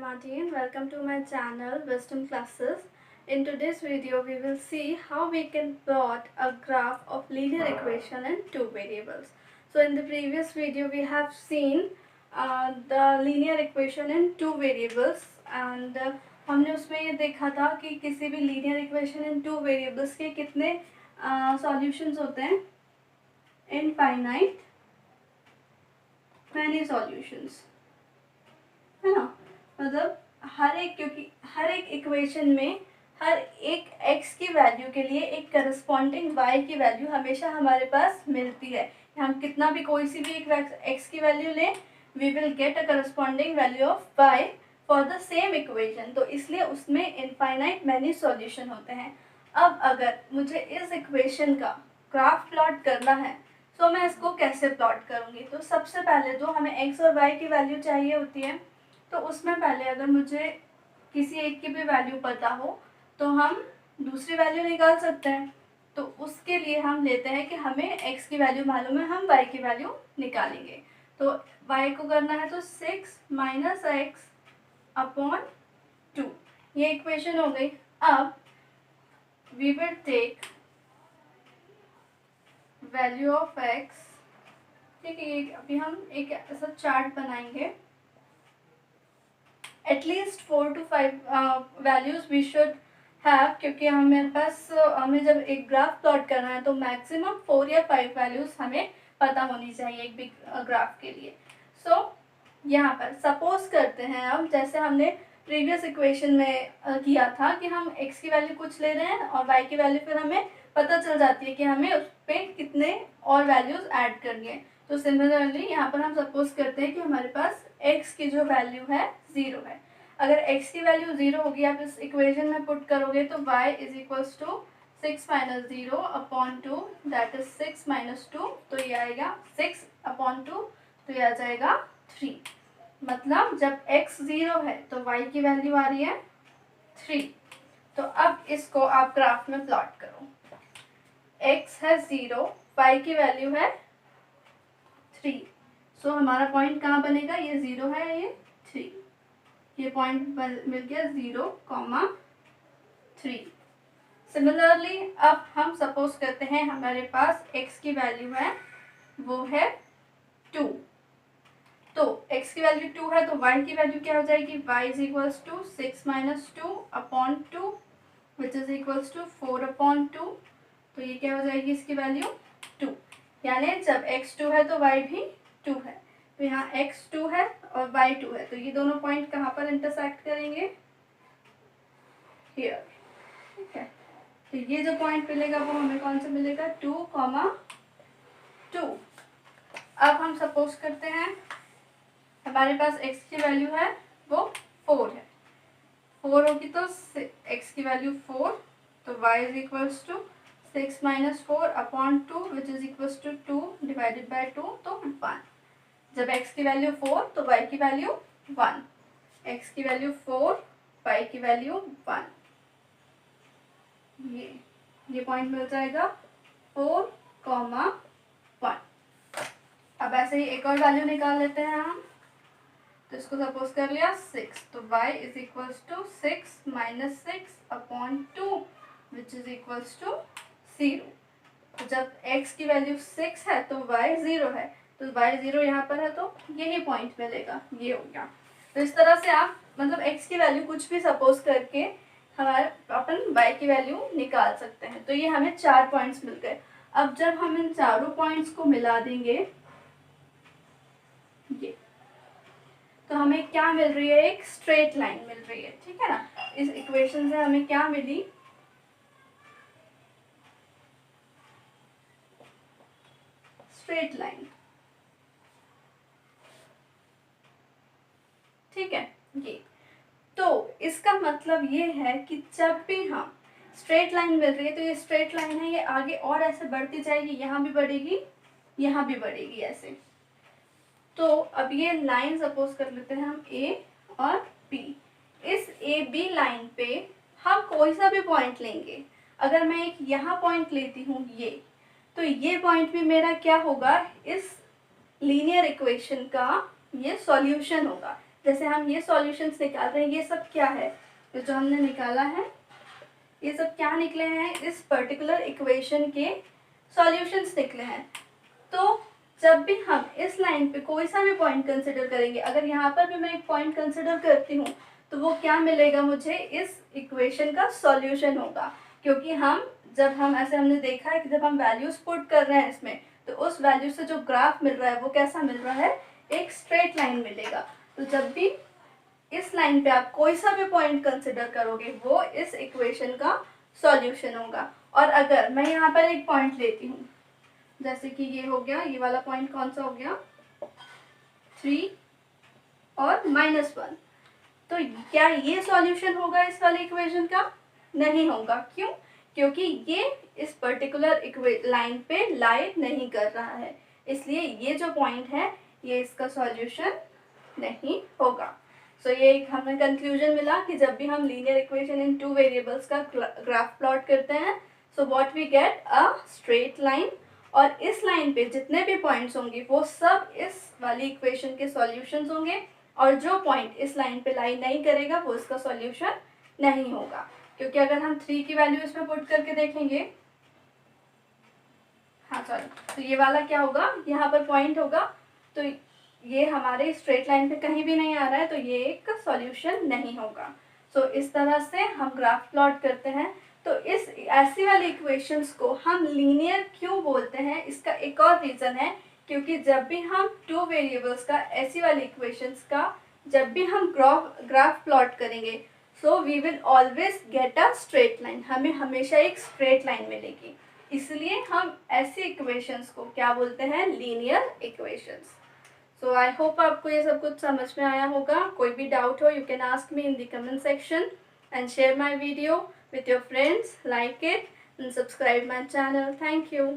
Martin. Welcome to my channel Wisdom Classes. In today's video we will see how we can plot a graph of linear equation in two variables. So in the previous video we have seen the linear equation in two variables and हमने उसमें ये देखा था कि किसी भी linear equation in two variables के कितने solutions होते हैं, infinite many solutions, है ना. मतलब क्योंकि हर एक इक्वेशन में हर एक x की वैल्यू के लिए एक करस्पॉन्डिंग y की वैल्यू हमेशा हमारे पास मिलती है. हम कितना भी कोई सी भी एक x की वैल्यू लें, we will get a corresponding value of y for the same equation. तो इसलिए उसमें इनफाइनाइट मैनी सॉल्यूशन होते हैं. अब अगर मुझे इस इक्वेशन का ग्राफ प्लॉट करना है तो मैं इसको कैसे प्लॉट करूँगी. तो सबसे पहले जो हमें x और y की वैल्यू चाहिए होती है, तो उसमें पहले अगर मुझे किसी एक की भी वैल्यू पता हो तो हम दूसरी वैल्यू निकाल सकते हैं. तो उसके लिए हम लेते हैं कि हमें x की वैल्यू मालूम है, हम y की वैल्यू निकालेंगे. तो y को करना है तो 6 माइनस एक्स अपॉन 2, ये इक्वेशन हो गई. अब we will take value of x. ठीक है, अभी हम एक ऐसा चार्ट बनाएंगे. At least 4 to 5 values we should have, क्योंकि हमें पास हमें जब एक ग्राफ प्लॉट करना है तो मैक्सिमम 4 या 5 वैल्यूज हमें पता होनी चाहिए एक बिग ग्राफ के लिए. सो यहाँ पर सपोज करते हैं, अब जैसे हमने प्रीवियस इक्वेशन में किया था कि हम x की वैल्यू कुछ ले रहे हैं और y की वैल्यू फिर हमें पता चल जाती है कि हमें उस पर कितने और वैल्यूज ऐड करनी है. तो सिमिलरली यहाँ पर हम सपोज करते हैं कि हमारे पास x की जो वैल्यू है 0 है. अगर x की वैल्यू 0 होगी, आप इस इक्वेशन में पुट करोगे तो y is equals to 6 minus 0 upon 2, that is 6 minus 2. तो ये आएगा 6 अपॉन 2, तो ये आ जाएगा 3. मतलब जब x 0 है तो y की वैल्यू आ रही है 3. तो अब इसको आप ग्राफ में प्लॉट करो. x है 0, y की वैल्यू है 3. सो हमारा पॉइंट कहाँ बनेगा, ये 0 है, ये 3. ये पॉइंट मिल गया 0,3. सिमिलरली अब हम सपोज करते हैं हमारे पास x की वैल्यू है वो है 2. तो x की वैल्यू 2 है तो y की वैल्यू क्या हो जाएगी, y is equals to 6 minus 2 upon 2 which is equals to 4 upon 2. तो ये क्या हो जाएगी इसकी वैल्यू 2. यानी जब x 2 है तो y भी 2 है. तो यहाँ x 2 है और y 2 है, तो ये दोनों पॉइंट कहाँ पर इंटरसेक्ट करेंगे, हियर. ठीक है, तो ये जो पॉइंट मिलेगा वो हमें कौन सा मिलेगा, 2,2. अब हम सपोज करते हैं हमारे पास x की वैल्यू है वो 4 है. 4 होगी तो x की वैल्यू 4, तो y is equals to 6 minus 4 upon 2 which is equals to 2 divided by 2, तो 1. जब x की वैल्यू 4 तो y की वैल्यू 1. x की वैल्यू 4, y की वैल्यू 1. ये पॉइंट मिल जाएगा 4,1. अब ऐसे ही एक और वैल्यू निकाल लेते हैं हम. तो इसको सपोज कर लिया 6, तो y is equals to 6 minus 6 upon 2 which is equals to 0. तो जब x की वैल्यू 6 है तो y 0 है, तो y 0 यहाँ पर है तो यही पॉइंट मिलेगा, ये हो गया. तो इस तरह से आप मतलब x की वैल्यू कुछ भी सपोज करके हमारे अपन y की वैल्यू निकाल सकते हैं. तो ये हमें 4 पॉइंट्स मिल गए. अब जब हम इन चारों पॉइंट्स को मिला देंगे ये, तो हमें क्या मिल रही है, एक स्ट्रेट लाइन मिल रही है. ठीक है ना, इस इक्वेशन से हमें क्या मिली, स्ट्रेट लाइन. ठीक है, ये तो इसका मतलब ये है कि जब भी हम स्ट्रेट लाइन मिल रही है तो ये स्ट्रेट लाइन है, ये आगे और ऐसे बढ़ती जाएगी, यहाँ भी बढ़ेगी, यहाँ भी बढ़ेगी ऐसे. तो अब ये लाइन सपोज कर लेते हैं हम A और B. इस AB लाइन पे हम कोई सा भी पॉइंट लेंगे. अगर मैं एक यहाँ पॉइंट लेती हूँ ये, तो ये पॉइंट भी मेरा क्या होगा, इस लीनियर इक्वेशन का ये सॉल्यूशन होगा. जैसे हम ये सॉल्यूशंस निकाल रहे हैं, ये सब क्या है, तो जो हमने निकाला है ये सब क्या निकले हैं, इस पर्टिकुलर इक्वेशन के सॉल्यूशंस निकले हैं। तो जब भी हम इस लाइन पे कोई सा भी पॉइंट कंसिडर करेंगे, अगर यहाँ पर भी मैं एक पॉइंट कंसिडर करती हूँ तो वो क्या मिलेगा मुझे, इस इक्वेशन का सॉल्यूशन होगा। क्योंकि हमने देखा है कि जब हम वैल्यूज पुट कर रहे हैं इसमें, तो उस वैल्यू से जो ग्राफ मिल रहा है वो कैसा मिल रहा है, एक स्ट्रेट लाइन मिलेगा। तो जब भी इस लाइन पे आप कोई सा भी पॉइंट कंसिडर करोगे वो इस इक्वेशन का सॉल्यूशन होगा। और अगर मैं यहाँ पर एक पॉइंट लेती हूँ, जैसे कि ये हो गया, ये वाला पॉइंट कौन सा हो गया, 3 और -1, तो क्या ये सॉल्यूशन होगा इस वाले इक्वेशन का, नहीं होगा। क्यों, क्योंकि ये इस पर्टिकुलर लाइन पे लाई नहीं कर रहा है, इसलिए ये जो पॉइंट है ये इसका सॉल्यूशन नहीं होगा। सो ये एक हमें कंक्लूजन मिला कि जब भी हम लीनियर इक्वेशन इन 2 वेरिएबल्स का ग्राफ प्लॉट करते हैं, so what we get a straight line, और इस लाइन पे जितने भी पॉइंट्स होंगे वो सब इस वाली इक्वेशन के सॉल्यूशंस होंगे, और जो पॉइंट इस लाइन पे लाई नहीं करेगा वो इसका सॉल्यूशन नहीं होगा। क्योंकि अगर हम 3 की वैल्यू इसमें पुट करके देखेंगे, हाँ सॉरी, तो ये वाला क्या होगा, यहाँ पर पॉइंट होगा, तो ये हमारे स्ट्रेट लाइन पे कहीं भी नहीं आ रहा है, तो ये एक सॉल्यूशन नहीं होगा। सो इस तरह से हम ग्राफ प्लॉट करते हैं। तो इस ऐसी वाली इक्वेशंस को हम लीनियर क्यों बोलते हैं, इसका एक और रीज़न है, क्योंकि जब भी हम 2 वेरिएबल्स का ऐसी वाली इक्वेशंस का जब भी हम ग्राफ प्लॉट करेंगे, so we will always get a straight line, हमें हमेशा एक स्ट्रेट लाइन मिलेगी। इसलिए हम ऐसी इक्वेशंस को क्या बोलते हैं, linear equations. So I hope आपको ये सब कुछ समझ में आया होगा। कोई भी डाउट हो, you can ask me in the comment section and share my video with your friends, like it and subscribe my channel. Thank you.